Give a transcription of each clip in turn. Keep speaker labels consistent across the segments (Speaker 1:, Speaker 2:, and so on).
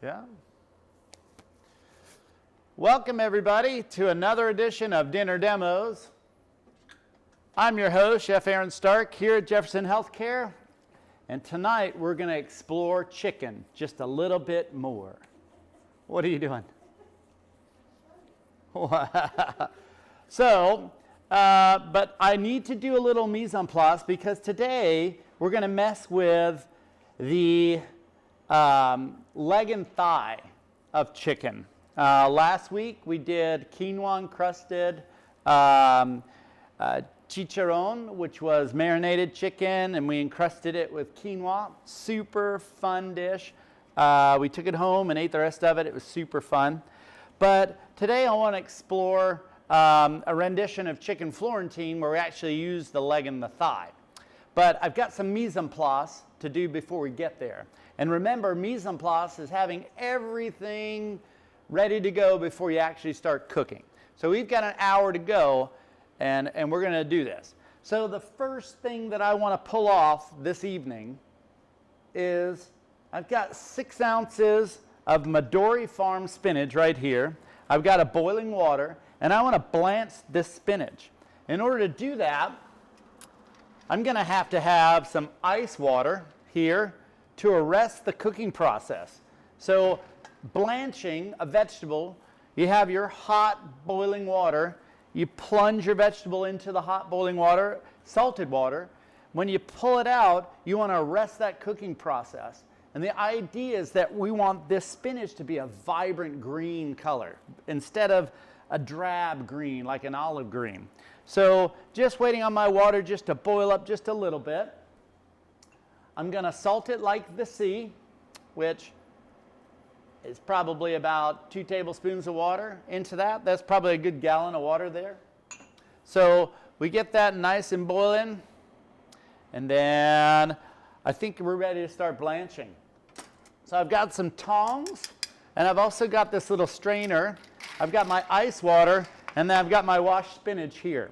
Speaker 1: Yeah. Welcome, everybody, to another edition of Dinner Demos. I'm your host, Chef Arran Stark, here at Jefferson Healthcare. And tonight, we're going to explore chicken just a little bit more. What are you doing? But I need to do a little mise en place because today we're going to mess with the leg and thigh of chicken. Last week we did quinoa encrusted chicharron, which was marinated chicken, and we encrusted it with quinoa. Super fun dish. We took it home and ate the rest of it. It was super fun. But today I want to explore a rendition of chicken Florentine where we actually use the leg and the thigh. But I've got some mise en place to do before we get there. And remember, mise en place is having everything ready to go before you actually start cooking. So we've got an hour to go, and we're going to do this. So the first thing that I want to pull off this evening is I've got 6 ounces of Midori Farm spinach right here. I've got a boiling water, and I want to blanch this spinach. In order to do that, I'm going to have some ice water here to arrest the cooking process. So blanching a vegetable, you have your hot boiling water, you plunge your vegetable into the hot boiling water, salted water. When you pull it out, you want to arrest that cooking process. And the idea is that we want this spinach to be a vibrant green color instead of a drab green like an olive green. So just waiting on my water just to boil up just a little bit. I'm going to salt it like the sea, which is probably about 2 tablespoons of water into that. That's probably a good gallon of water there. So we get that nice and boiling, and then I think we're ready to start blanching. So I've got some tongs, and I've also got this little strainer. I've got my ice water, and then I've got my washed spinach here.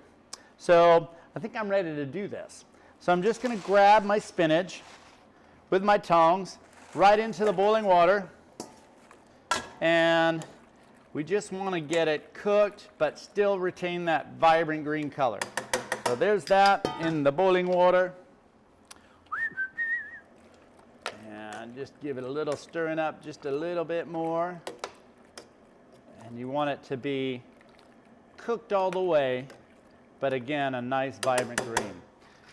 Speaker 1: So I think I'm ready to do this. So I'm just going to grab my spinach with my tongs right into the boiling water. And we just want to get it cooked, but still retain that vibrant green color. So there's that in the boiling water. And just give it a little stirring up just a little bit more. And you want it to be cooked all the way, but again, a nice vibrant green.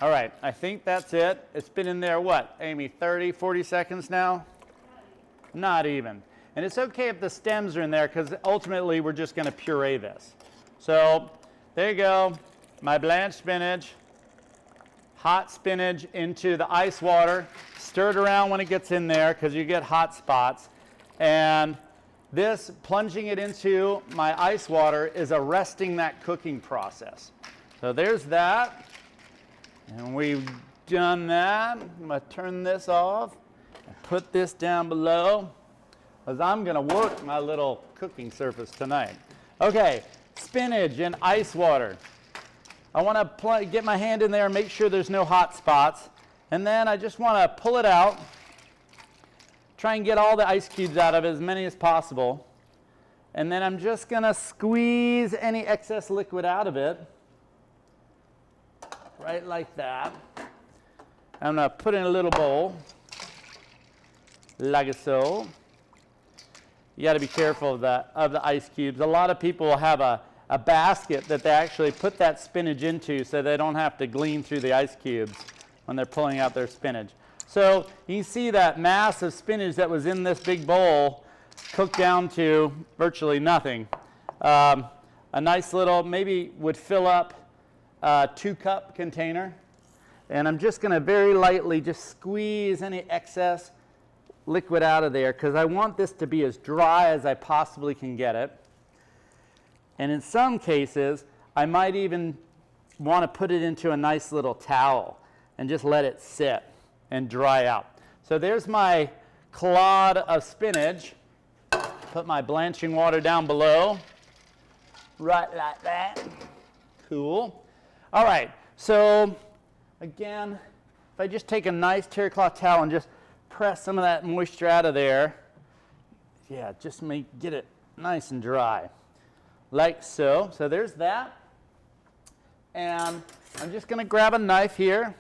Speaker 1: All right, I think that's it. It's been in there, what, Amy, 30, 40 seconds now? Not even. And it's okay if the stems are in there because ultimately we're just going to puree this. So there you go, my blanched spinach, hot spinach into the ice water. Stir it around when it gets in there because you get hot spots. And this, plunging it into my ice water, is arresting that cooking process. So there's that. And we've done that. I'm going to turn this off and put this down below because I'm going to work my little cooking surface tonight. Okay, spinach in ice water. I want to get my hand in there and make sure there's no hot spots. And then I just want to pull it out. Try and get all the ice cubes out of it, as many as possible. And then I'm just going to squeeze any excess liquid out of it. Right like that. I'm going to put it in a little bowl, like so. You got to be careful of the ice cubes. A lot of people will have a basket that they actually put that spinach into so they don't have to glean through the ice cubes when they're pulling out their spinach. So you can see that mass of spinach that was in this big bowl cooked down to virtually nothing. A nice little, maybe would fill up a 2-cup container. And I'm just going to very lightly just squeeze any excess liquid out of there because I want this to be as dry as I possibly can get it. And in some cases, I might even want to put it into a nice little towel and just let it sit and dry out. So there's my clod of spinach. Put my blanching water down below, right like that. Cool. All right, so again, if I just take a nice terry cloth towel and just press some of that moisture out of there, yeah, just get it nice and dry, like so. So there's that. And I'm just going to grab a knife here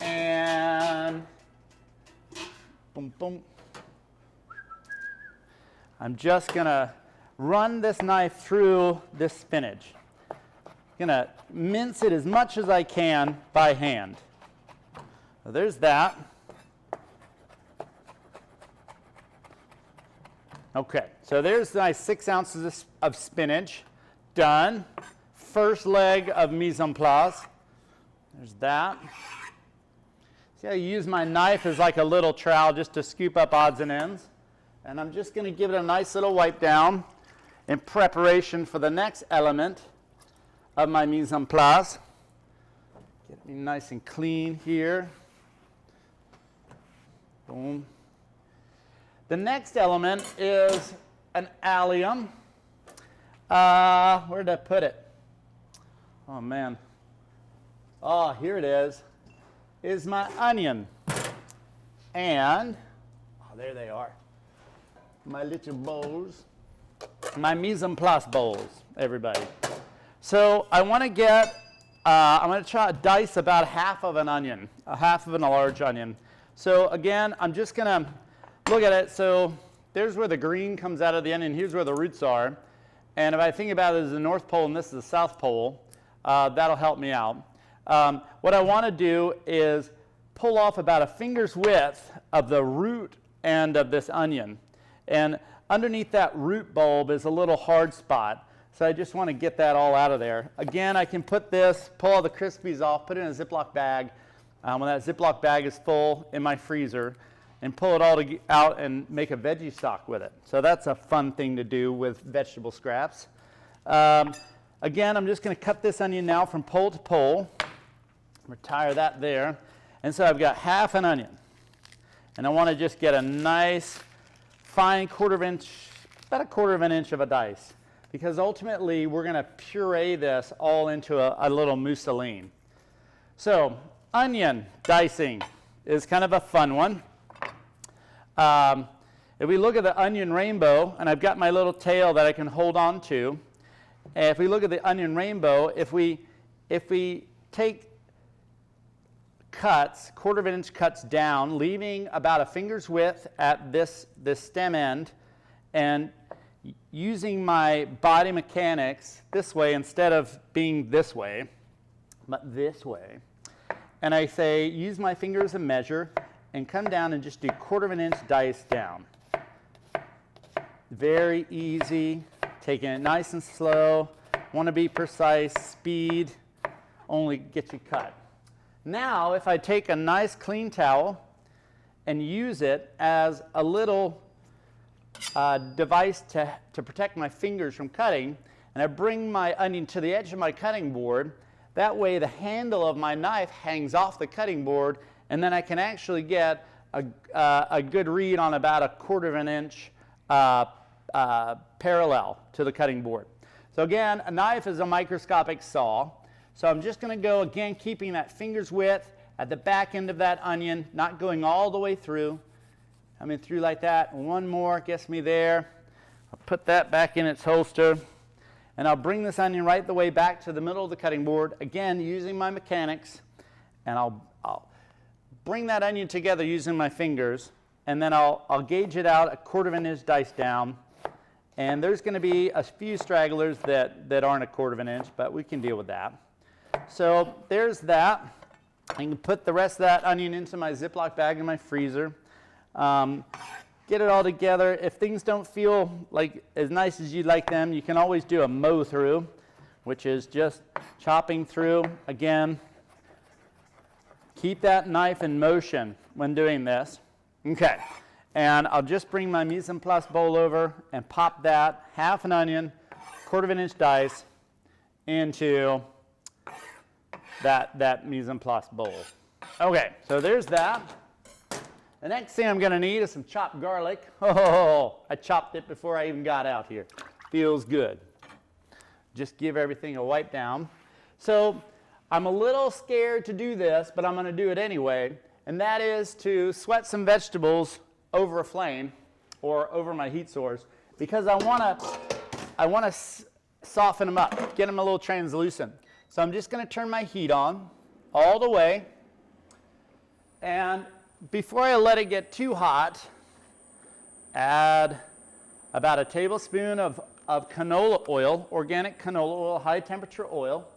Speaker 1: and boom, boom. I'm just going to run this knife through this spinach. I'm going to mince it as much as I can by hand. So there's that. Okay, so there's my 6 ounces of spinach done. First leg of mise en place. There's that. See, I use my knife as like a little trowel just to scoop up odds and ends. And I'm just going to give it a nice little wipe down in preparation for the next element of my mise en place. Get me nice and clean here. Boom. The next element is an allium. Where did I put it? Oh man. Oh, here it is my onion. And, oh, there they are. My little bowls. My mise en place bowls, everybody. So I want to get, I'm going to dice about half of an onion, half of a large onion. So again, I'm just going to look at it. So there's where the green comes out of the onion. Here's where the roots are. And if I think about it as the North Pole and this is the South Pole, that'll help me out. What I want to do is pull off about a finger's width of the root end of this onion. And underneath that root bulb is a little hard spot. So I just want to get that all out of there. Again, I can put this, pull all the crispies off, put it in a Ziploc bag. When that Ziploc bag is full in my freezer, and pull it all out and make a veggie stock with it. So that's a fun thing to do with vegetable scraps. Again, I'm just going to cut this onion now from pole to pole. Retire that there. And so I've got half an onion. And I want to just get a nice fine about a quarter of an inch of a dice. Because ultimately, we're going to puree this all into a little mousseline. So onion dicing is kind of a fun one. If we look at the onion rainbow, and I've got my little tail that I can hold on to, and if we look at the onion rainbow, if we take cuts, quarter of an inch cuts down, leaving about a finger's width at this stem end, and using my body mechanics this way instead of being this way, but this way, and I say use my finger as a measure, and come down and just do quarter of an inch dice down. Very easy, taking it nice and slow. Want to be precise, speed only gets you cut. Now, if I take a nice clean towel and use it as a little device to protect my fingers from cutting, and I bring my onion to the edge of my cutting board, that way the handle of my knife hangs off the cutting board, and then I can actually get a good read on about a quarter of an inch parallel to the cutting board. So again, a knife is a microscopic saw. So I'm just going to go, again, keeping that finger's width at the back end of that onion, not going all the way through. Coming through like that. One more gets me there. I'll put that back in its holster. And I'll bring this onion right the way back to the middle of the cutting board, again, using my mechanics. And I'll bring that onion together using my fingers, and then I'll gauge it out a quarter of an inch dice down. And there's going to be a few stragglers that aren't a quarter of an inch, but we can deal with that. So there's that. I can put the rest of that onion into my Ziploc bag in my freezer. Get it all together. If things don't feel like as nice as you'd like them, you can always do a mow through, which is just chopping through. Again, keep that knife in motion when doing this. Okay, and I'll just bring my mise en place bowl over and pop that half an onion, quarter of an inch dice into that mise en place bowl. Okay, so there's that. The next thing I'm going to need is some chopped garlic. Oh, I chopped it before I even got out here. Feels good. Just give everything a wipe down. So I'm a little scared to do this, but I'm going to do it anyway, and that is to sweat some vegetables over a flame. or over my heat source because I want to soften them up, get them a little translucent. So I'm just going to turn my heat on all the way. And before I let it get too hot, add about a tablespoon of canola oil, organic canola oil, high temperature oil.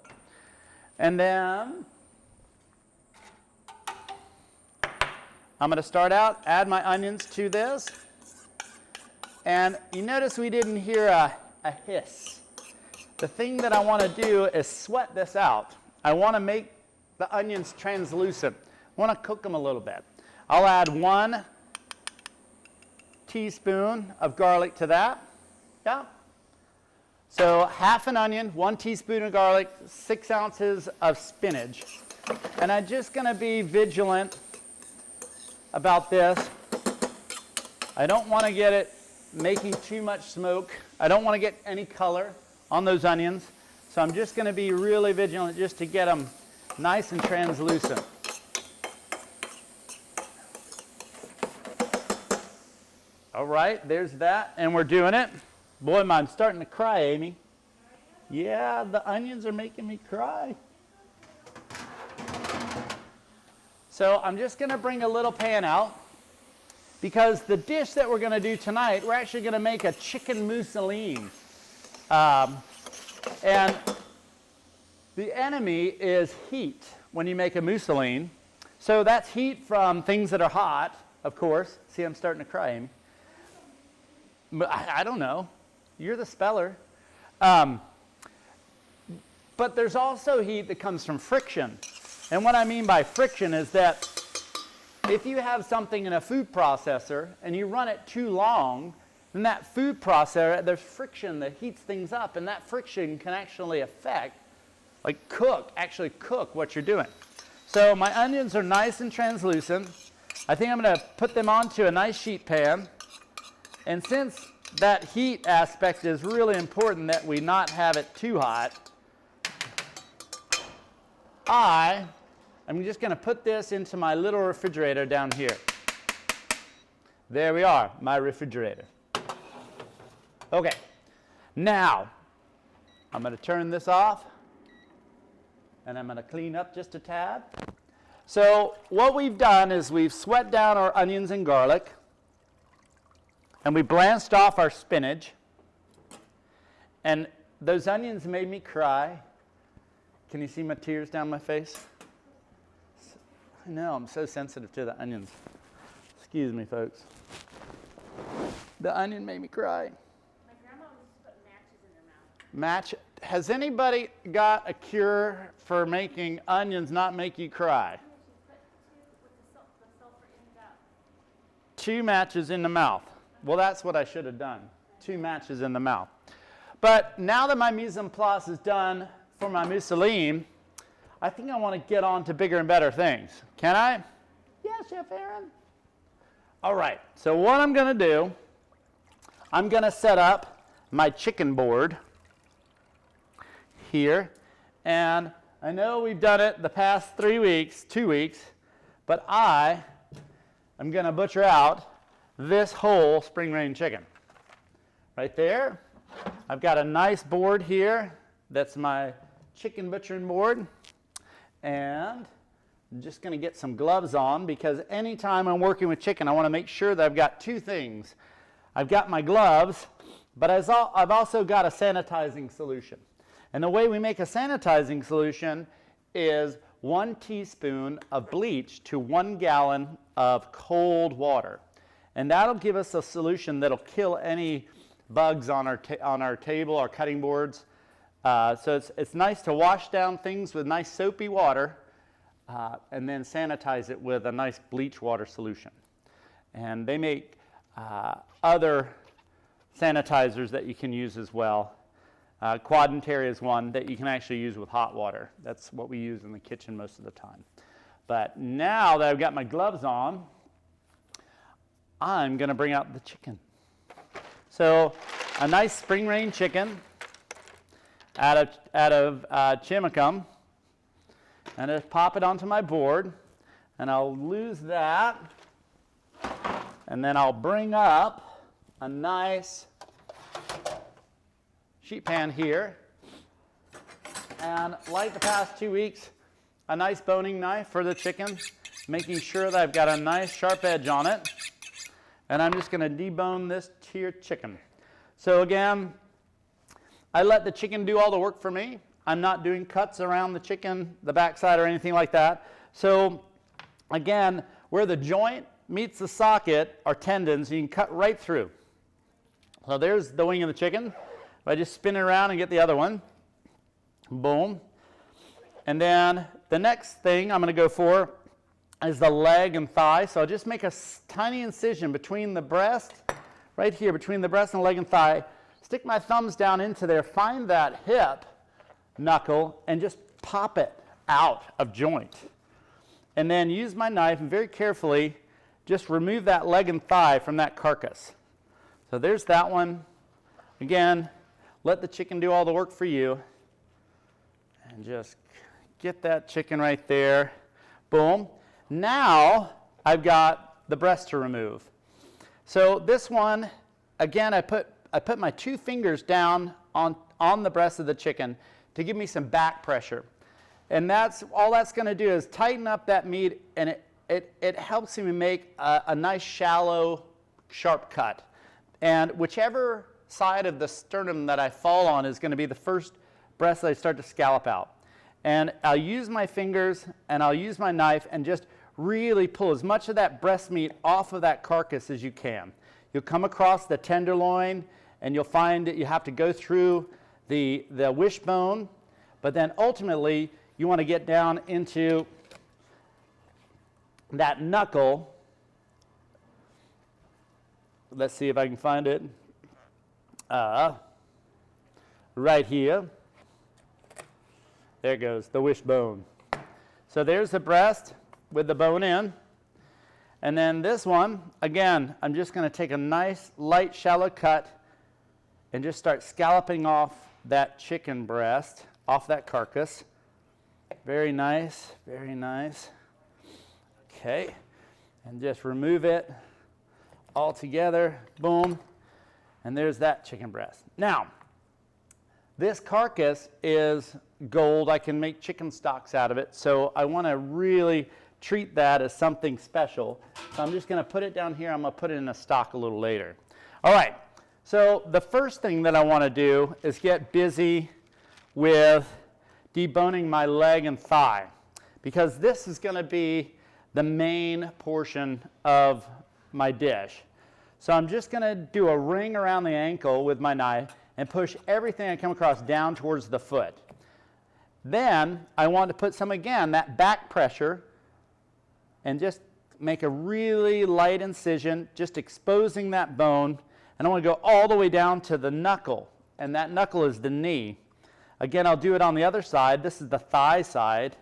Speaker 1: And then I'm going to start out, add my onions to this. And you notice we didn't hear a hiss. The thing that I want to do is sweat this out. I want to make the onions translucent. I want to cook them a little bit. I'll add 1 teaspoon of garlic to that. Yeah. So half an onion, 1 teaspoon of garlic, 6 ounces of spinach. And I'm just going to be vigilant about this. I don't want to get it making too much smoke. I don't want to get any color on those onions. So I'm just going to be really vigilant just to get them nice and translucent. All right, there's that, and we're doing it. Boy, I'm starting to cry, Amy. Yeah, the onions are making me cry. So I'm just going to bring a little pan out because the dish that we're going to do tonight, we're actually going to make a chicken mousseline. And the enemy is heat when you make a mousseline. So that's heat from things that are hot, of course. See, I'm starting to cry, Amy. I don't know. You're the speller. But there's also heat that comes from friction. And what I mean by friction is that if you have something in a food processor and you run it too long, then that food processor, there's friction that heats things up, and that friction can actually affect, actually cook what you're doing. So my onions are nice and translucent. I think I'm going to put them onto a nice sheet pan. And since that heat aspect is really important that we not have it too hot, I'm just going to put this into my little refrigerator down here. There we are, my refrigerator. Okay, now I'm going to turn this off, and I'm going to clean up just a tad. So what we've done is we've sweat down our onions and garlic, and we blanched off our spinach, and those onions made me cry. Can you see my tears down my face? I know, I'm so sensitive to the onions. Excuse me, folks. The onion made me cry.
Speaker 2: My grandma used to put matches in her mouth.
Speaker 1: Has anybody got a cure for making onions not make you cry?
Speaker 2: She put 2 with the sulfur in the mouth.
Speaker 1: 2 matches in the mouth. Well, that's what I should have done. 2 matches in the mouth. But now that my mise en place is done for my mousseline, I think I want to get on to bigger and better things. Can I? Yes, Chef Arran. All right. So what I'm going to do, I'm going to set up my chicken board here. And I know we've done it the past 2 weeks, but I'm going to butcher out this whole spring rain chicken. Right there. I've got a nice board here. That's my chicken butchering board. And I'm just going to get some gloves on because anytime I'm working with chicken, I want to make sure that I've got 2 things. I've got my gloves, but I've also got a sanitizing solution. And the way we make a sanitizing solution is 1 teaspoon of bleach to 1 gallon of cold water. And that'll give us a solution that'll kill any bugs on our table, our cutting boards. So it's nice to wash down things with nice soapy water and then sanitize it with a nice bleach water solution. And they make other sanitizers that you can use as well. Quadentary is one that you can actually use with hot water. That's what we use in the kitchen most of the time. But now that I've got my gloves on, I'm going to bring out the chicken. So a nice spring rain chicken out of chimicum, and just pop it onto my board, and I'll lose that, and then I'll bring up a nice sheet pan here. And like the past 2 weeks, a nice boning knife for the chicken, making sure that I've got a nice sharp edge on it. And I'm just going to debone this here chicken. So again, I let the chicken do all the work for me. I'm not doing cuts around the chicken, the backside, or anything like that. So again, where the joint meets the socket are tendons, you can cut right through. So there's the wing of the chicken. I just spin it around and get the other one. Boom. And then the next thing I'm going to go for is the leg and thigh. So I'll just make a tiny incision between the breast, right here, between the breast and leg and thigh. Stick my thumbs down into there, find that hip knuckle, and just pop it out of joint. And then use my knife and very carefully just remove that leg and thigh from that carcass. So there's that one. Again, let the chicken do all the work for you. And just get that chicken right there. Boom. Now I've got the breast to remove. So this one, again, I put my 2 fingers down on the breast of the chicken to give me some back pressure. And that's all that's going to do is tighten up that meat, and it helps me make a nice shallow, sharp cut. And whichever side of the sternum that I fall on is going to be the first breast that I start to scallop out. And I'll use my fingers and I'll use my knife and just really pull as much of that breast meat off of that carcass as you can. You'll come across the tenderloin and you'll find that you have to go through the wishbone, but then ultimately you want to get down into that knuckle. Let's see if I can find it. Right here. There goes the wishbone. So there's the breast with the bone in. And then this one, again, I'm just going to take a nice, light, shallow cut and just start scalloping off that chicken breast, off that carcass. Very nice, very nice. Okay. And just remove it all together. Boom. And there's that chicken breast. Now, this carcass is gold. I can make chicken stocks out of it, so I want to really treat that as something special. So I'm just going to put it down here. I'm going to put it in a stock a little later. All right, so the first thing that I want to do is get busy with deboning my leg and thigh, because this is going to be the main portion of my dish. So I'm just going to do a ring around the ankle with my knife and push everything I come across down towards the foot. Then I want to put some, again, that back pressure, and just make a really light incision, just exposing that bone. And I want to go all the way down to the knuckle, and that knuckle is the knee. Again, I'll do it on the other side. This is the thigh side.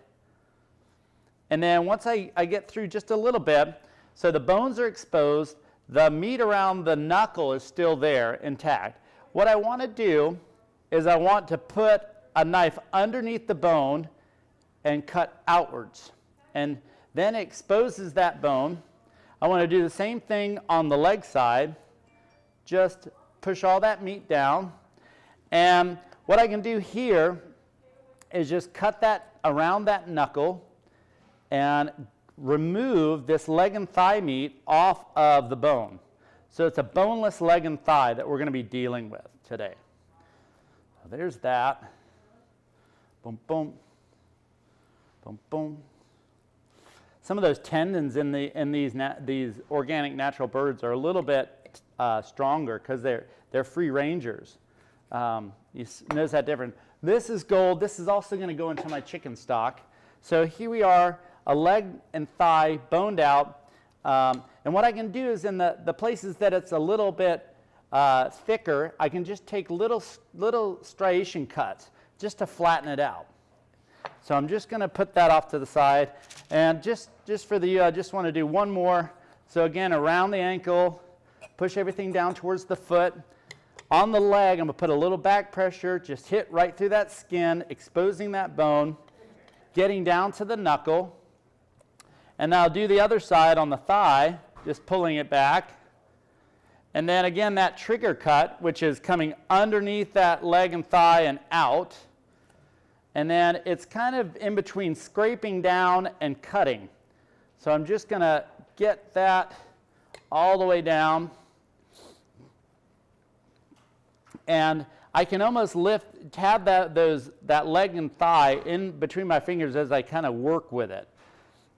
Speaker 1: And then once I get through just a little bit, so the bones are exposed, the meat around the knuckle is still there intact. What I want to do is I want to put a knife underneath the bone and cut outwards. And then it exposes that bone. I want to do the same thing on the leg side. Just push all that meat down. And what I can do here is just cut that around that knuckle and remove this leg and thigh meat off of the bone. So it's a boneless leg and thigh that we're going to be dealing with today. So there's that. Boom, boom. Boom, boom. Some of those tendons in these organic natural birds are a little bit stronger because they're free rangers. You notice that difference. This is gold. This is also going to go into my chicken stock. So here we are, a leg and thigh boned out. And what I can do is in the places that it's a little bit thicker, I can just take little striation cuts just to flatten it out. So I'm just going to put that off to the side. And just for the I just want to do one more. So again, around the ankle, push everything down towards the foot. On the leg, I'm going to put a little back pressure, just hit right through that skin, exposing that bone, getting down to the knuckle. And now I'll do the other side on the thigh, just pulling it back. And then again, that trigger cut, which is coming underneath that leg and thigh and out. And then it's kind of in between scraping down and cutting. So I'm just going to get that all the way down. And I can almost have that leg and thigh in between my fingers as I kind of work with it.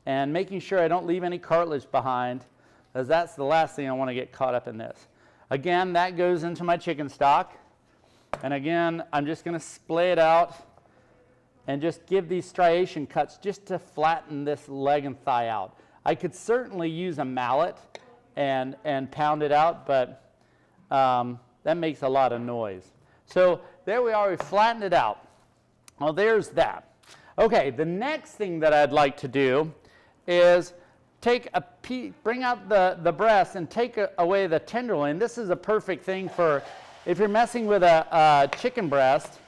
Speaker 1: And making sure I don't leave any cartilage behind, because that's the last thing I want to get caught up in this. Again, that goes into my chicken stock. And again, I'm just going to splay it out and just give these striation cuts just to flatten this leg and thigh out. I could certainly use a mallet and pound it out, but that makes a lot of noise. So there we are, we flattened it out. Well, there's that. Okay, the next thing that I'd like to do is bring out the breast and take away the tenderloin. This is a perfect thing for if you're messing with a chicken breast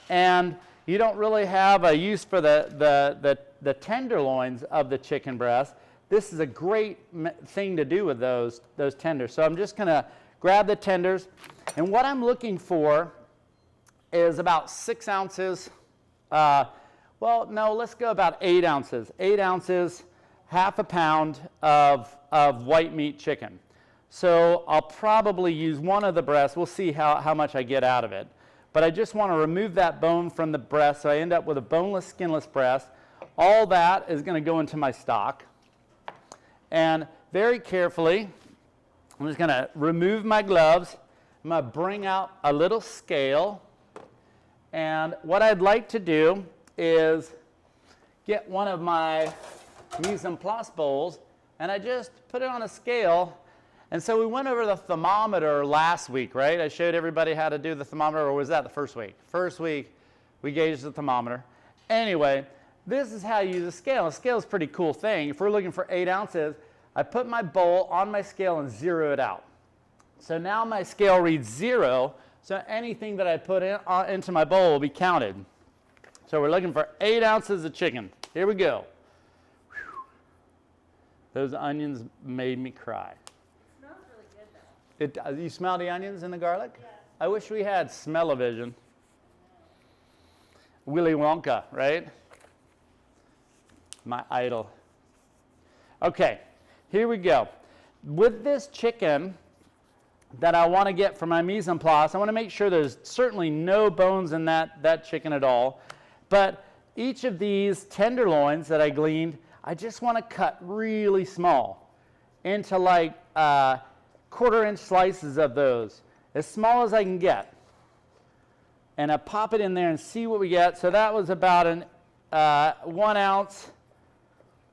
Speaker 1: and you don't really have a use for the tenderloins of the chicken breast. This is a great thing to do with those tenders. So I'm just going to grab the tenders, and what I'm looking for is about 6 ounces. Well, no, let's go about 8 ounces. 8 ounces, half a pound of white meat chicken. So I'll probably use one of the breasts. We'll see how much I get out of it. But I just want to remove that bone from the breast, so I end up with a boneless, skinless breast. All that is going to go into my stock. And very carefully, I'm just going to remove my gloves. I'm going to bring out a little scale. And what I'd like to do is get one of my mise en place bowls, and I just put it on a scale. And so we went over the thermometer last week, right? I showed everybody how to do the thermometer, or was that the first week? First week, we gauged the thermometer. Anyway, this is how you use a scale. A scale is a pretty cool thing. If we're looking for 8 ounces, I put my bowl on my scale and zero it out. So now my scale reads 0, so anything that I put into my bowl will be counted. So we're looking for 8 ounces of chicken. Here we go. Whew. Those onions made me cry. You smell the onions and the garlic? Yeah. I wish we had smell-o-vision. Willy Wonka, right? My idol. Okay, here we go. With this chicken that I want to get for my mise en place, I want to make sure there's certainly no bones in that chicken at all. But each of these tenderloins that I gleaned, I just want to cut really small into like 1/4-inch slices of those, as small as I can get. And I pop it in there and see what we get. So that was about 1 ounce.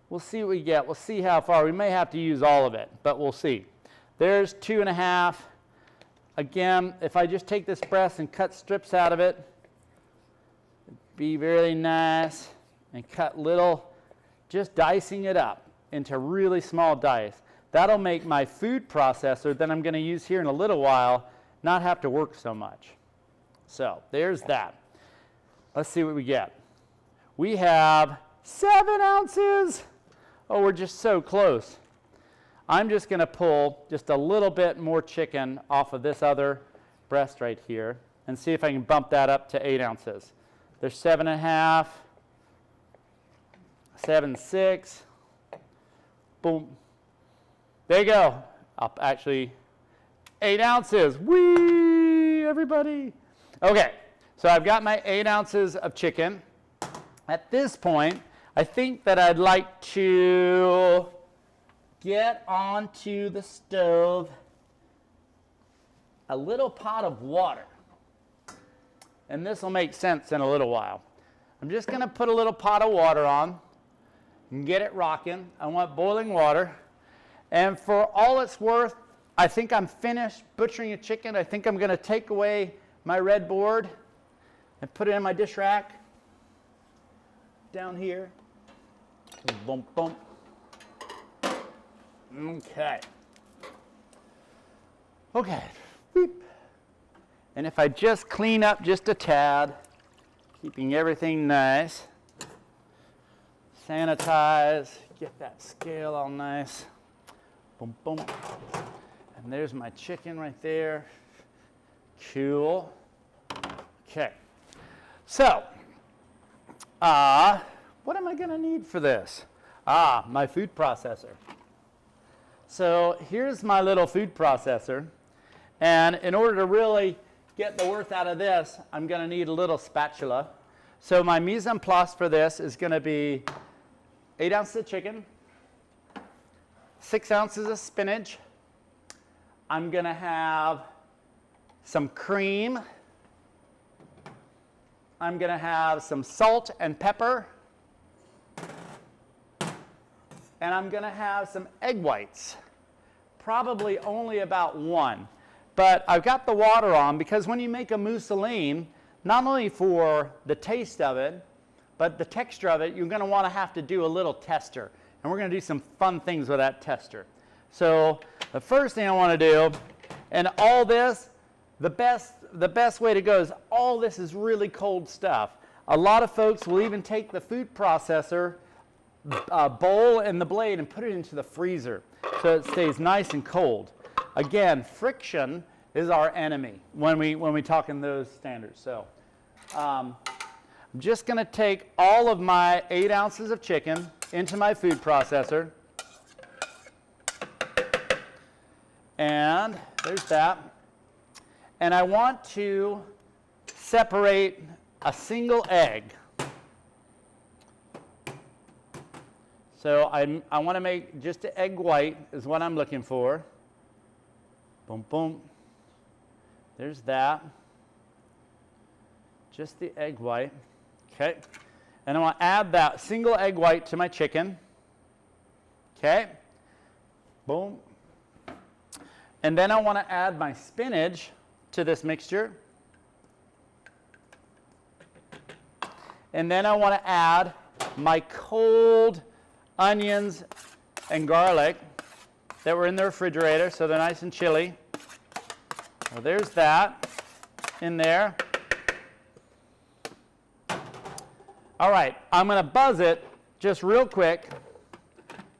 Speaker 1: We'll see what we get. We'll see how far. We may have to use all of it, but we'll see. There's 2.5. Again, if I just take this breast and cut strips out of it, be really nice and cut little, just dicing it up into really small dice. That'll make my food processor that I'm going to use here in a little while not have to work so much. So there's that. Let's see what we get. We have 7 ounces. Oh, we're just so close. I'm just going to pull just a little bit more chicken off of this other breast right here and see if I can bump that up to 8 ounces. There's 7.5, 7.6. Boom. There you go. Actually, 8 ounces. Whee, everybody. Okay, so I've got my 8 ounces of chicken. At this point, I think that I'd like to get onto the stove a little pot of water. And this will make sense in a little while. I'm just going to put a little pot of water on and get it rocking. I want boiling water. And for all it's worth, I think I'm finished butchering a chicken. I think I'm going to take away my red board and put it in my dish rack down here. Boom, boom. Okay. Okay. Beep. And if I just clean up just a tad, keeping everything nice, sanitize, get that scale all nice. Boom, boom. And And there's my chicken right there. Cool. Okay. So, what am I going to need for this? My food processor. So here's my little food processor. And in order to really get the worth out of this, I'm going to need a little spatula. So my mise en place for this is going to be 8 ounces of chicken, 6 ounces of spinach. I'm going to have some cream. I'm going to have some salt and pepper. And I'm going to have some egg whites, probably only about 1. But I've got the water on because when you make a mousseline, not only for the taste of it, but the texture of it, you're going to have to do a little tester. And we're going to do some fun things with that tester. So the first thing I want to do, and all this, the best way to go is all this is really cold stuff. A lot of folks will even take the food processor bowl and the blade and put it into the freezer so it stays nice and cold. Again, friction is our enemy when we talk in those standards. So I'm just going to take all of my 8 ounces of chicken into my food processor. And there's that. And I want to separate a single egg. So I want to make just an egg white is what I'm looking for. Boom, boom. There's that. Just the egg white. Okay. And I want to add that single egg white to my chicken. Okay. Boom. And then I want to add my spinach to this mixture. And then I want to add my cold onions and garlic that were in the refrigerator, so they're nice and chilly. Well, there's that in there. All right, I'm going to buzz it just real quick,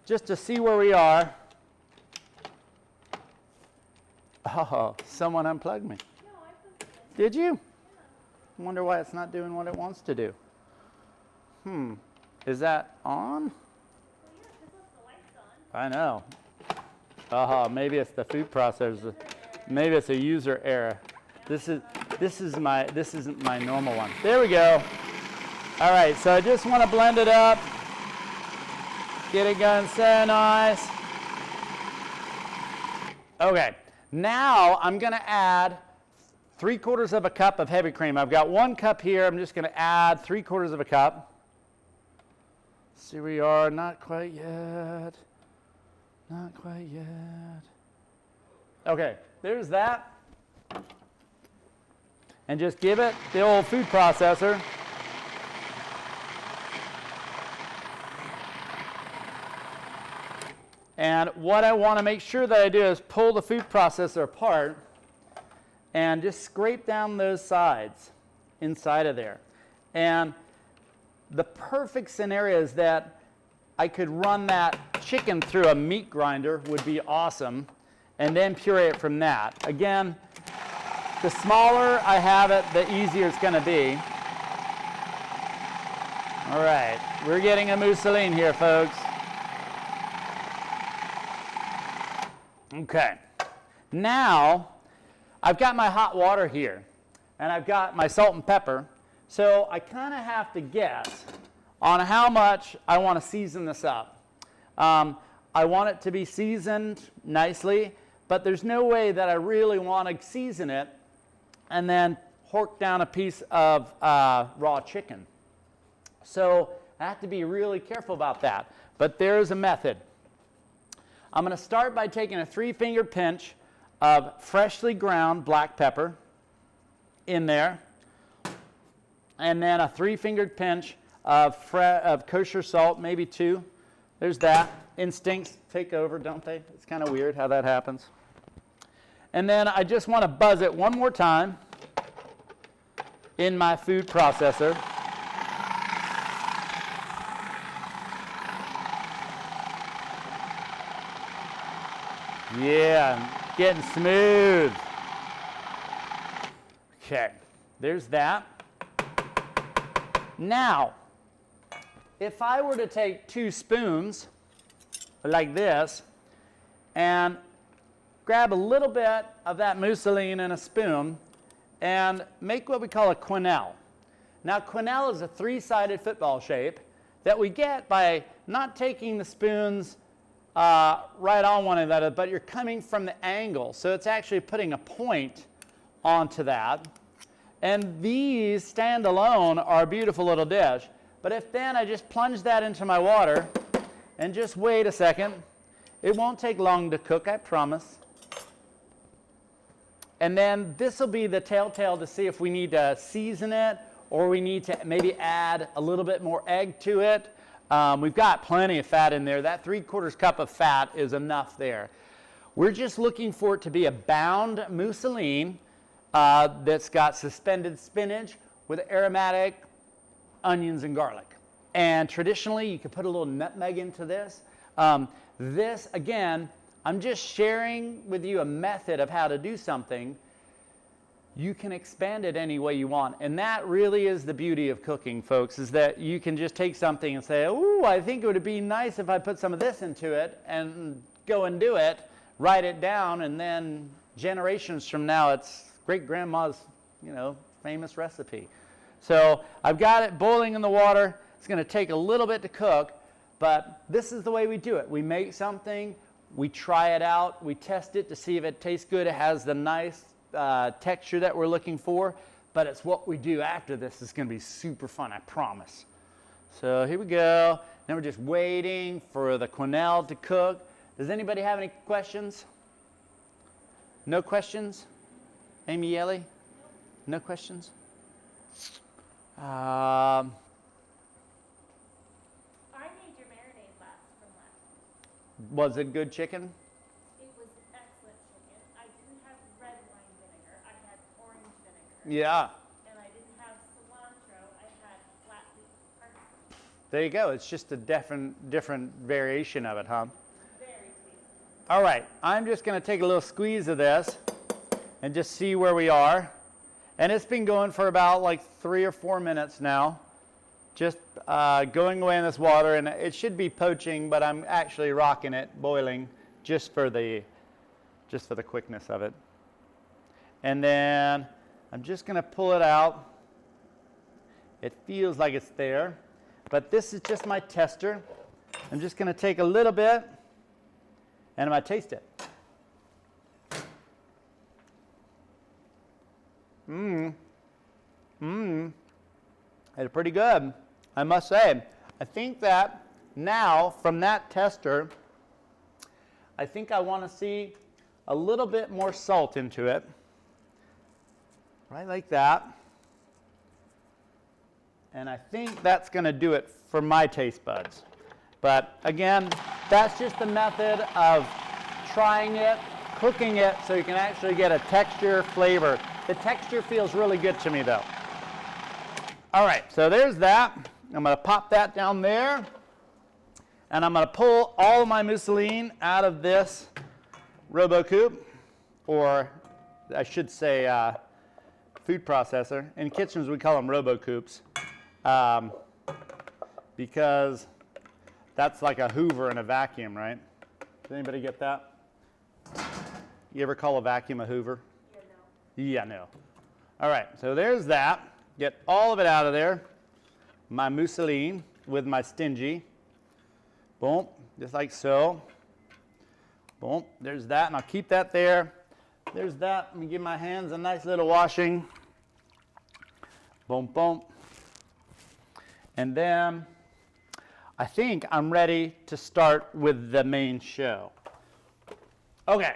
Speaker 1: just to see where we are. Oh, someone unplugged me.
Speaker 2: No, I plugged it in.
Speaker 1: Did you?
Speaker 2: Yeah.
Speaker 1: I wonder why it's not doing what it wants to do. Is that on?
Speaker 2: Well, yeah, this was the lights on.
Speaker 1: I know. Maybe it's the food processor. Maybe it's a user error. This isn't my normal one. There we go. All right, so I just want to blend it up. Get it going so nice. Okay, now I'm going to add 3/4 of a cup of heavy cream. I've got 1 cup here. I'm just going to add 3/4 of a cup. See where we are. Not quite yet. Not quite yet. Okay, there's that. And just give it the old food processor. And what I want to make sure that I do is pull the food processor apart and just scrape down those sides inside of there. And the perfect scenario is that I could run that chicken through a meat grinder would be awesome, and then puree it from that. Again, the smaller I have it, the easier it's going to be. All right, we're getting a mousseline here, folks. Okay, now I've got my hot water here, and I've got my salt and pepper, so I kind of have to guess on how much I want to season this up. I want it to be seasoned nicely, but there's no way that I really want to season it and then hork down a piece of raw chicken. So I have to be really careful about that, but there's a method. I'm going to start by taking a 3-finger pinch of freshly ground black pepper in there, and then a 3-fingered pinch of kosher salt, maybe 2. There's that. Instincts take over, don't they? It's kind of weird how that happens. And then I just want to buzz it one more time in my food processor. Yeah, Getting smooth. Okay, there's that. Now, if I were to take 2 spoons like this and grab a little bit of that mousseline in a spoon and make what we call a quenelle. Now, quenelle is a 3-sided football shape that we get by not taking the spoons right on one another, but you're coming from the angle. So it's actually putting a point onto that. And these stand alone are a beautiful little dish. But if then I just plunge that into my water and just wait a second, it won't take long to cook, I promise. And then this will be the telltale to see if we need to season it or we need to maybe add a little bit more egg to it. We've got plenty of fat in there. That 3/4 cup of fat is enough there. We're just looking for it to be a bound mousseline that's got suspended spinach with aromatic onions and garlic. And traditionally, you could put a little nutmeg into this. This, again, I'm just sharing with you a method of how to do something. You can expand it any way you want. And that really is the beauty of cooking, folks, is that you can just take something and say, ooh, I think it would be nice if I put some of this into it, and go and do it, write it down, and then generations from now, it's great-grandma's, famous recipe. So I've got it boiling in the water. It's going to take a little bit to cook, but this is the way we do it. We make something, we try it out, we test it to see if it tastes good, it has the nice texture that we're looking for, but it's what we do after this is going to be super fun, I promise. So here we go. Now we're just waiting for the quenelle to cook. Does anybody have any questions? No questions? Amy Yelly? No questions?
Speaker 2: I made your marinade from last.
Speaker 1: Was it good chicken?
Speaker 2: It was excellent chicken. I didn't have red wine vinegar. I had orange vinegar.
Speaker 1: Yeah.
Speaker 2: And I didn't have cilantro. I had flat leaf parsley.
Speaker 1: There you go. It's just a different variation of it, huh?
Speaker 2: Very tasty.
Speaker 1: All right. I'm just going to take a little squeeze of this and just see where we are. And it's been going for about like 3 or 4 minutes now. Just going away in this water, and it should be poaching, but I'm actually rocking it, boiling, just for the quickness of it. And then I'm just going to pull it out. It feels like it's there, but this is just my tester. I'm just going to take a little bit, and I'm going to taste it. It's pretty good, I must say. I think that now, from that tester, I think I want to see a little bit more salt into it. Right like that. And I think that's going to do it for my taste buds. But again, that's just the method of trying it, cooking it, so you can actually get a texture, flavor. The texture feels really good to me, though. All right, so there's that. I'm going to pop that down there. And I'm going to pull all of my mousseline out of this RoboCoupe, or I should say food processor. In kitchens, we call them RoboCoupes, because that's like a Hoover and a vacuum, right? Does anybody get that? You ever call a vacuum a Hoover? Yeah, no. All right, so there's that. Get all of it out of there. My mousseline with my stingy. Boom, just like so. Boom, there's that, and I'll keep that there. There's that. Let me give my hands a nice little washing. Boom, boom. And then I think I'm ready to start with the main show. Okay.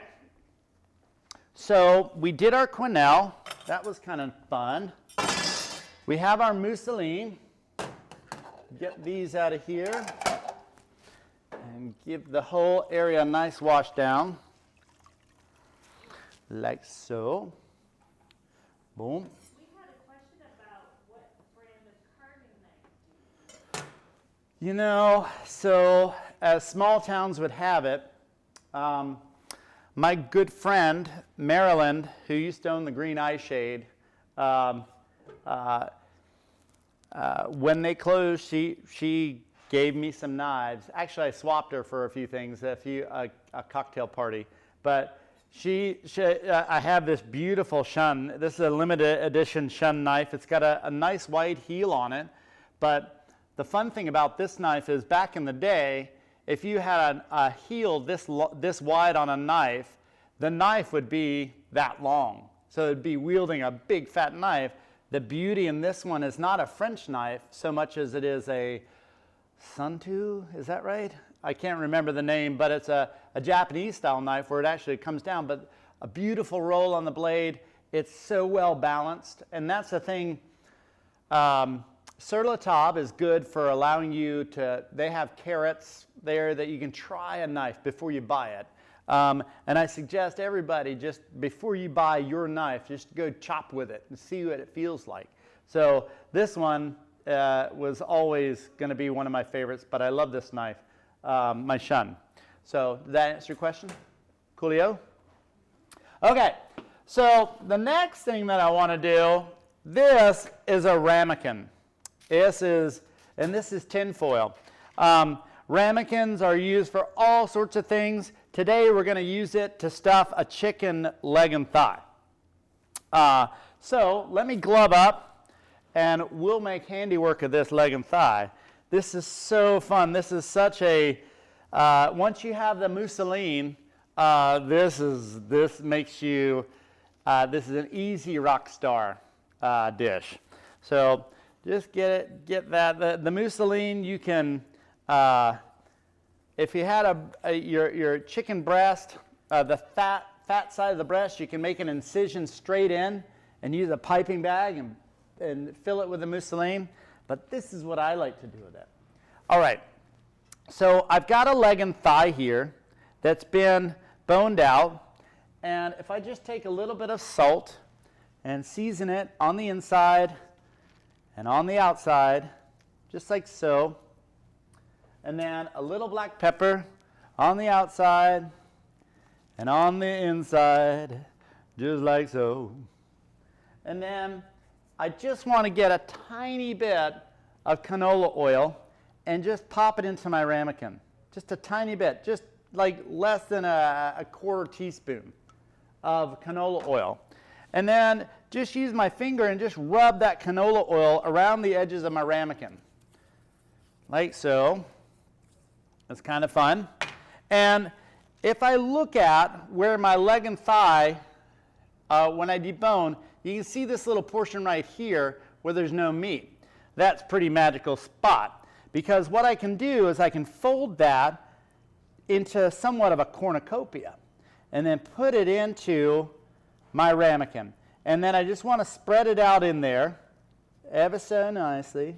Speaker 1: So we did our quenelle. That was kind of fun. We have our mousseline. Get these out of here and give the whole area a nice wash down. Like so. Boom.
Speaker 2: We had a question about what brand of carving knife do you use?
Speaker 1: So as small towns would have it, my good friend, Maryland, who used to own the Green Eye Shade, when they closed, she gave me some knives. Actually, I swapped her for a few things, a cocktail party. But I have this beautiful shun. This is a limited edition shun knife. It's got a nice wide heel on it. But the fun thing about this knife is back in the day, if you had a heel this wide on a knife, the knife would be that long. So it'd be wielding a big fat knife. The beauty in this one is not a French knife so much as it is a Suntu, is that right? I can't remember the name, but it's a Japanese style knife where it actually comes down, but a beautiful roll on the blade. It's so well balanced, and that's the thing. Sur La Table is good for allowing you to, they have carrots there that you can try a knife before you buy it. And I suggest everybody, just before you buy your knife, just go chop with it and see what it feels like. So this one was always going to be one of my favorites, but I love this knife, my shun. So does that answer your question? Coolio? Okay, so the next thing that I want to do, this is a ramekin. This is tinfoil. Ramekins are used for all sorts of things. Today we're going to use it to stuff a chicken leg and thigh. So let me glove up and we'll make handiwork of this leg and thigh. This is so fun. This is such a, once you have the mousseline, this makes you, this is an easy rock star dish. So just get that. The mousseline, you can, if you had your chicken breast, the fat side of the breast, you can make an incision straight in and use a piping bag and fill it with the mousseline. But this is what I like to do with it. All right, so I've got a leg and thigh here that's been boned out. And if I just take a little bit of salt and season it on the inside and on the outside, just like so. And then a little black pepper on the outside and on the inside, just like so. And then I just want to get a tiny bit of canola oil and just pop it into my ramekin. Just a tiny bit, just like less than a quarter teaspoon of canola oil. And then just use my finger and just rub that canola oil around the edges of my ramekin. Like so. It's kind of fun. And if I look at where my leg and thigh, when I debone, you can see this little portion right here where there's no meat. That's a pretty magical spot. Because what I can do is I can fold that into somewhat of a cornucopia and then put it into my ramekin. And then I just want to spread it out in there ever so nicely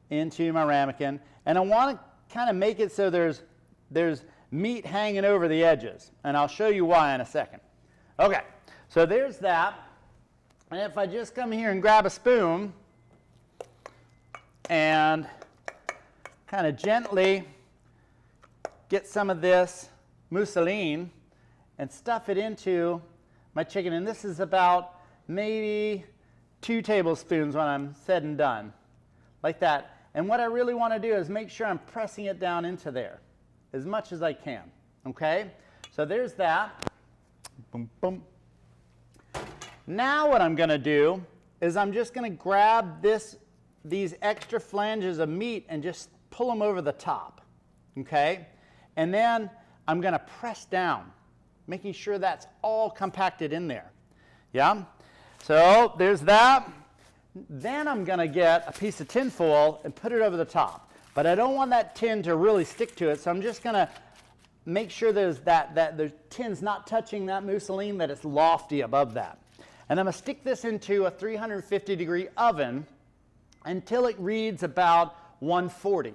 Speaker 1: into my ramekin. And I want to kind of make it so there's meat hanging over the edges. And I'll show you why in a second. Okay, so there's that. And if I just come here and grab a spoon and kind of gently get some of this mousseline and stuff it into my chicken. And this is about maybe 2 tablespoons when I'm said and done, like that. And what I really want to do is make sure I'm pressing it down into there as much as I can, okay? So there's that. Boom, boom. Now what I'm going to do is I'm just going to grab these extra flanges of meat and just pull them over the top, okay? And then I'm going to press down, making sure that's all compacted in there, yeah? So there's that. Then I'm going to get a piece of tin foil and put it over the top. But I don't want that tin to really stick to it, so I'm just going to make sure there's that the tin's not touching that mousseline, that it's lofty above that. And I'm going to stick this into a 350-degree oven until it reads about 140.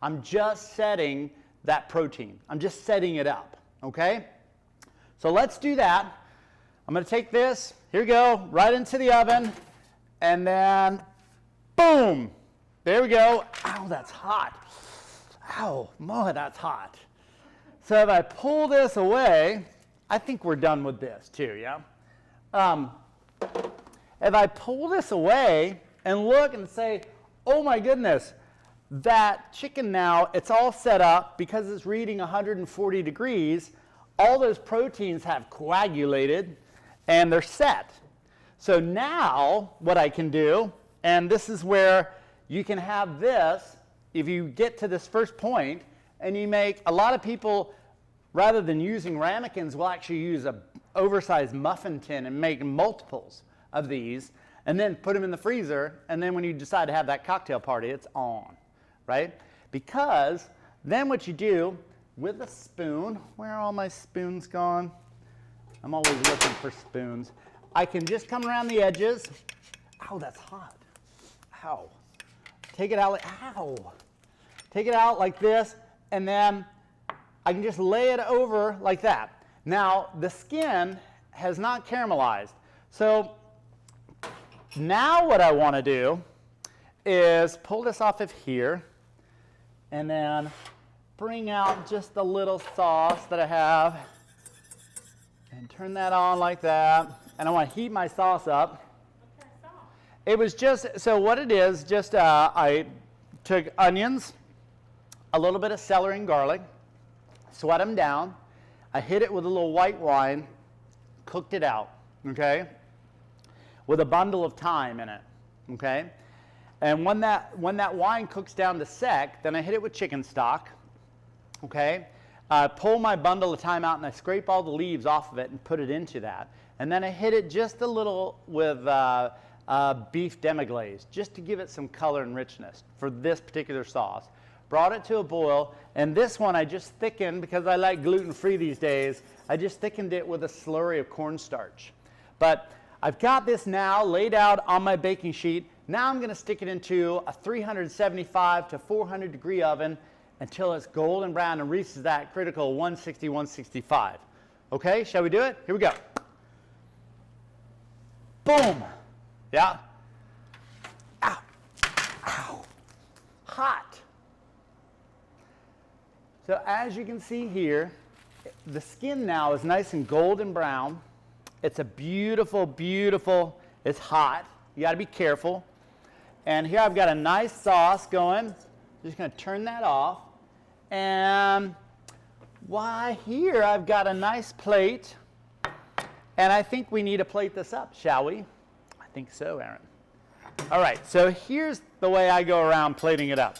Speaker 1: I'm just setting that protein. I'm just setting it up, okay? So let's do that. I'm going to take this, here we go, right into the oven, and then boom, there we go. Ow, that's hot. Ow, boy, that's hot. So if I pull this away, I think we're done with this too, yeah? If I pull this away and look and say, oh my goodness, that chicken now, it's all set up because it's reading 140 degrees, all those proteins have coagulated and they're set. So now what I can do, and this is where you can have this, if you get to this first point and you make, a lot of people, rather than using ramekins, will actually use an oversized muffin tin and make multiples of these and then put them in the freezer, and then when you decide to have that cocktail party, it's on, right? Because then what you do with a spoon, where are all my spoons gone? I'm always looking for spoons. I can just come around the edges. Ow, that's hot. Ow. Take it out like, ow. Take it out like this, and then I can just lay it over like that. Now, the skin has not caramelized. So now what I want to do is pull this off of here and then bring out just a little sauce that I have and turn that on like that. And I want to heat my sauce up.
Speaker 2: What kind of sauce?
Speaker 1: It was just, so what it is, just I took onions, a little bit of celery and garlic, sweat them down. I hit it with a little white wine, cooked it out, okay, with a bundle of thyme in it, okay? And when that wine cooks down to sec, then I hit it with chicken stock, okay? I pull my bundle of thyme out and I scrape all the leaves off of it and put it into that. And then I hit it just a little with beef demi-glaze, just to give it some color and richness for this particular sauce. Brought it to a boil, and this one I just thickened, because I like gluten-free these days, I just thickened it with a slurry of cornstarch. But I've got this now laid out on my baking sheet. Now I'm going to stick it into a 375 to 400 degree oven until it's golden brown and reaches that critical 160, 165. Okay, shall we do it? Here we go. Boom. Yeah. Ow. Ow. Hot. So as you can see here, the skin now is nice and golden brown. It's a beautiful, beautiful, it's hot. You got to be careful. And here I've got a nice sauce going. Just going to turn that off. And why, here I've got a nice plate. And I think we need to plate this up, shall we? I think so, Arran. All right, so here's the way I go around plating it up.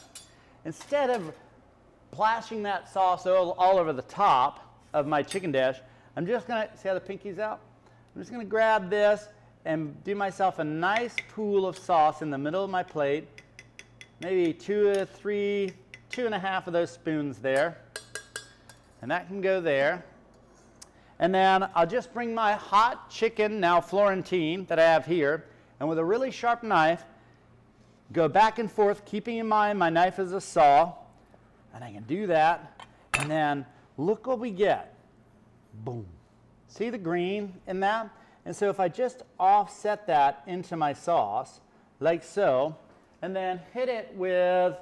Speaker 1: Instead of plashing that sauce all over the top of my chicken dish, I'm just going to, see how the pinky's out? I'm just going to grab this and do myself a nice pool of sauce in the middle of my plate. Maybe 2 or 3, 2.5 of those spoons there. And that can go there. And then I'll just bring my hot chicken, now Florentine, that I have here, and with a really sharp knife, go back and forth, keeping in mind my knife is a saw. And I can do that, and then look what we get. Boom. See the green in that? And so if I just offset that into my sauce, like so, and then hit it with,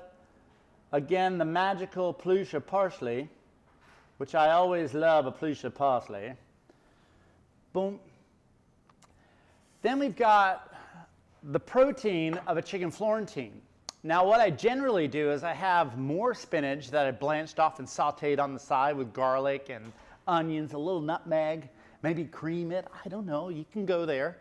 Speaker 1: again, the magical pluche of parsley, which I always love a pluche of parsley. Boom. Then we've got the protein of a chicken Florentine. Now what I generally do is I have more spinach that I blanched off and sauteed on the side with garlic and onions, a little nutmeg, maybe cream it, I don't know, you can go there.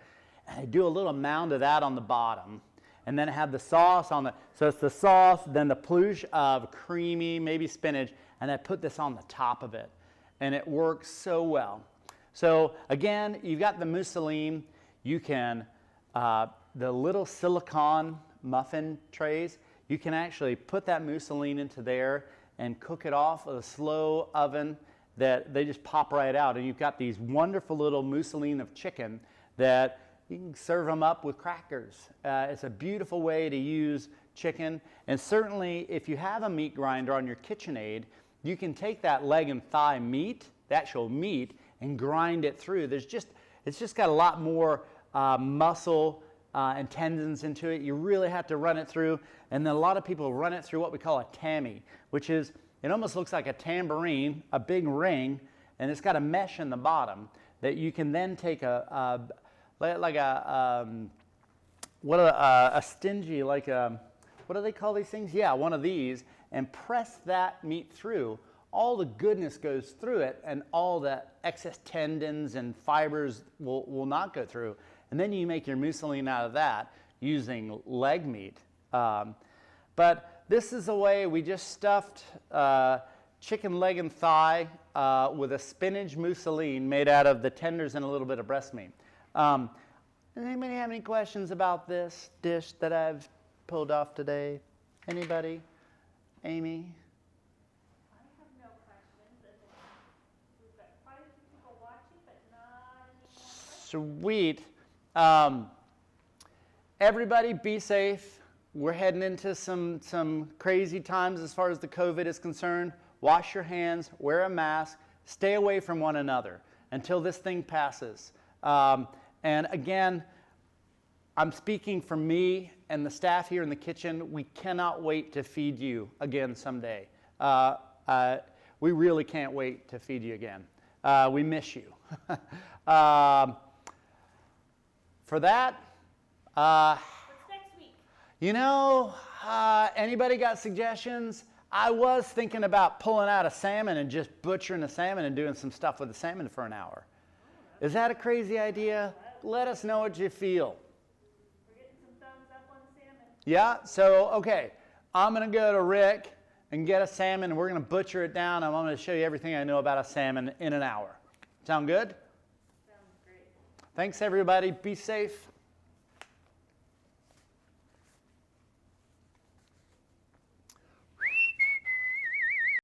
Speaker 1: And I do a little mound of that on the bottom. And then I have the sauce on the, so it's the sauce, then the pluche of creamy, maybe spinach, and I put this on the top of it. And it works so well. So again, you've got the mousseline, you can, the little silicone muffin trays, you can actually put that mousseline into there and cook it off of a slow oven that they just pop right out. And you've got these wonderful little mousseline of chicken that you can serve them up with crackers. It's a beautiful way to use chicken. And certainly if you have a meat grinder on your KitchenAid, you can take that leg and thigh meat, the actual meat, and grind it through. It's just got a lot more muscle and tendons into it. You really have to run it through. And then a lot of people run it through what we call a tammy, which is, it almost looks like a tambourine, a big ring, and it's got a mesh in the bottom that you can then take a stingy, like a, what do they call these things? Yeah, one of these, and press that meat through. All the goodness goes through it, and all the excess tendons and fibers will not go through. And then you make your mousseline out of that using leg meat. But this is a way we just stuffed chicken leg and thigh with a spinach mousseline made out of the tenders and a little bit of breast meat. Does anybody have any questions about this dish that I've pulled off today? Anybody? Amy?
Speaker 2: I have no questions. We've got quite a few people watching, but not any more questions.
Speaker 1: Sweet. Everybody be safe. We're heading into some crazy times as far as the COVID is concerned. Wash your hands, wear a mask, stay away from one another until this thing passes. And again, I'm speaking for me and the staff here in the kitchen. We cannot wait to feed you again someday. We really can't wait to feed you again. We miss you. For that,
Speaker 2: What's next week?
Speaker 1: you know, anybody got suggestions? I was thinking about pulling out a salmon and just butchering a salmon and doing some stuff with the salmon for an hour. Is that a crazy idea? Let us know what you feel.
Speaker 2: We're getting some thumbs up on the salmon.
Speaker 1: Yeah, so, okay, I'm going to go to Rick and get a salmon, and we're going to butcher it down, and I'm going to show you everything I know about a salmon in an hour. Sound good?
Speaker 2: Sounds great.
Speaker 1: Thanks, everybody. Be safe.